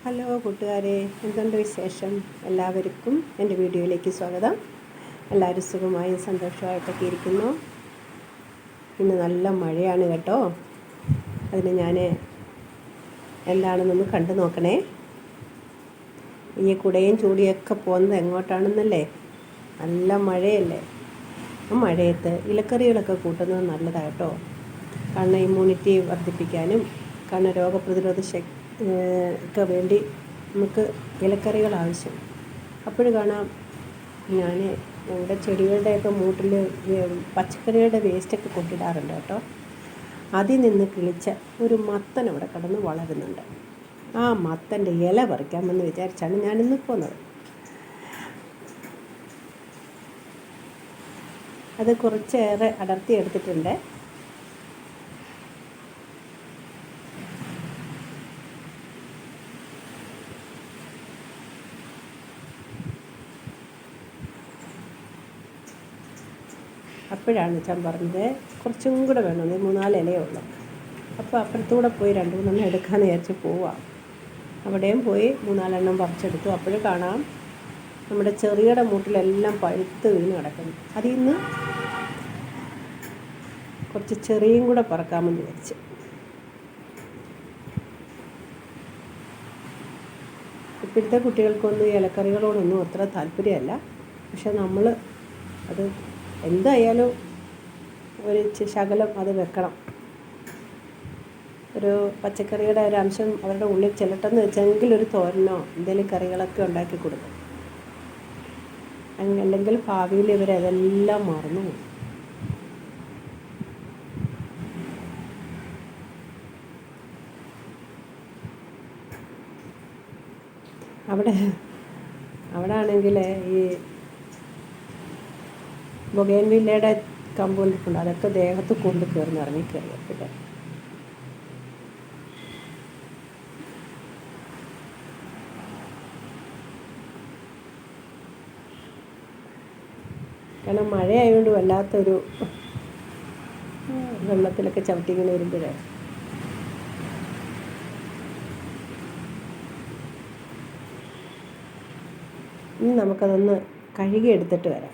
Hello കൂട്ടുകാരെ, എന്തുണ്ട് വിശേഷം? എല്ലാവർക്കും എൻ്റെ വീഡിയോയിലേക്ക് സ്വാഗതം. എല്ലാവരും സുഖമായും സന്തോഷമായിട്ടൊക്കെ ഇരിക്കുന്നു. ഇന്ന് നല്ല മഴയാണ് കേട്ടോ. അതിന് ഞാൻ എന്താണെന്നൊന്ന് കണ്ടു നോക്കണേ. ഈ കുടയും ചൂടിയൊക്കെ പോകുന്നത് എങ്ങോട്ടാണെന്നല്ലേ? നല്ല മഴയല്ലേ? ആ മഴയത്ത് ഇലക്കറികളൊക്കെ കൂട്ടുന്നത് നല്ലതാണ് കേട്ടോ. കാരണം ഇമ്മ്യൂണിറ്റി വർദ്ധിപ്പിക്കാനും രോഗപ്രതിരോധ ഒക്കെ വേണ്ടി നമുക്ക് ഇലക്കറികൾ ആവശ്യം. അപ്പോൾ കാണാം, ഞാൻ ഞങ്ങളുടെ ചെടികളുടെയൊക്കെ മൂട്ടിൽ പച്ചക്കറികളുടെ വേസ്റ്റൊക്കെ കൊണ്ടിടാറുണ്ട് കേട്ടോ. അതിൽ നിന്ന് കിളിച്ച ഒരു മത്തൻ അവിടെ കിടന്ന് വളരുന്നുണ്ട്. ആ മത്തൻ്റെ ഇല പറിക്കാമെന്ന് വിചാരിച്ചാണ് ഞാനിന്ന് പോകുന്നത്. അത് കുറച്ചേറെ അടർത്തി എടുത്തിട്ടുണ്ട്. അപ്പോഴാണ് ഞാൻ പറഞ്ഞത് കുറച്ചും കൂടെ വേണം, 3-4 ഇലയേ ഉള്ളൂ. അപ്പോൾ അപ്പുറത്തൂടെ പോയി 2-3 എടുക്കാമെന്ന് വിചാരിച്ച് പോവാം. അവിടെയും പോയി 3-4 പറിച്ചെടുത്തു. അപ്പോഴും കാണാം നമ്മുടെ ചെറിയുടെ മൂട്ടിലെല്ലാം പഴുത്ത് വീണ് കിടക്കുന്നു. അതിൽ നിന്ന് കുറച്ച് ചെറിയും കൂടെ പറക്കാമെന്ന് വിചാരിച്ച്. ഇപ്പോഴത്തെ കുട്ടികൾക്കൊന്നും ഇലക്കറികളോടൊന്നും അത്ര താല്പര്യമല്ല. പക്ഷെ നമ്മൾ അത് എന്തായാലും ഒരു ശകലം അത് വെക്കണം. ഒരു പച്ചക്കറിയുടെ ഒരു അംശം അവരുടെ ഉള്ളിൽ ചെല്ലട്ടെന്ന് വെച്ചെങ്കിൽ ഒരു തോരനോ എന്തെങ്കിലും കറികളൊക്കെ ഉണ്ടാക്കി കൊടുക്കും. അല്ലെങ്കിൽ ഭാവിയിൽ ഇവരതെല്ലാം മറന്നു പോകും. അവിടെ ആണെങ്കിൽ ഈ ബൊഗേൻവില്ലയുടെ കമ്പുകൊണ്ടിട്ടുണ്ട്. അതൊക്കെ ദേഹത്ത് കൊണ്ട് കയറുന്ന ഇറങ്ങിക്കയറിയപ്പോൾ കാരണം മഴയായതുകൊണ്ട് വല്ലാത്തൊരു വെള്ളത്തിലൊക്കെ ചവിട്ടിങ്ങനെ വരുമ്പോഴേ ഇനി നമുക്കതൊന്ന് കഴുകി എടുത്തിട്ട് വരാം.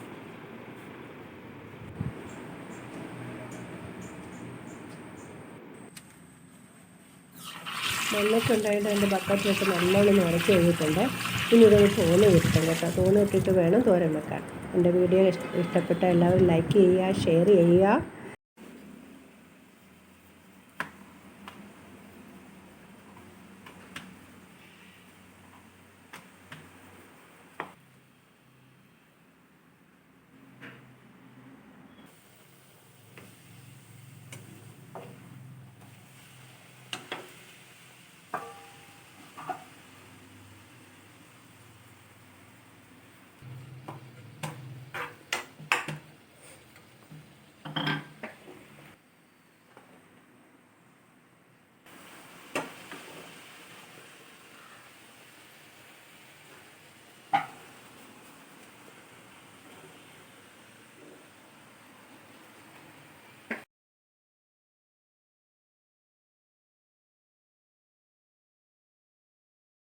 മണ്ണൊക്കെ ഉണ്ടായിട്ട് അതിൻ്റെ ബക്കറ്റിലിട്ട് നല്ലോണം നിറച്ച് കഴിഞ്ഞിട്ടുണ്ട്. ഇനി ഇതൊന്ന് തോന്ന് കിട്ടും കേട്ടോ. തോന്ന് ഇട്ടിട്ട് വേണം തോരൻ വെക്കാൻ. എൻ്റെ വീഡിയോ ഇഷ്ടപ്പെട്ട എല്ലാവരും ലൈക്ക് ചെയ്യുക, ഷെയർ ചെയ്യുക.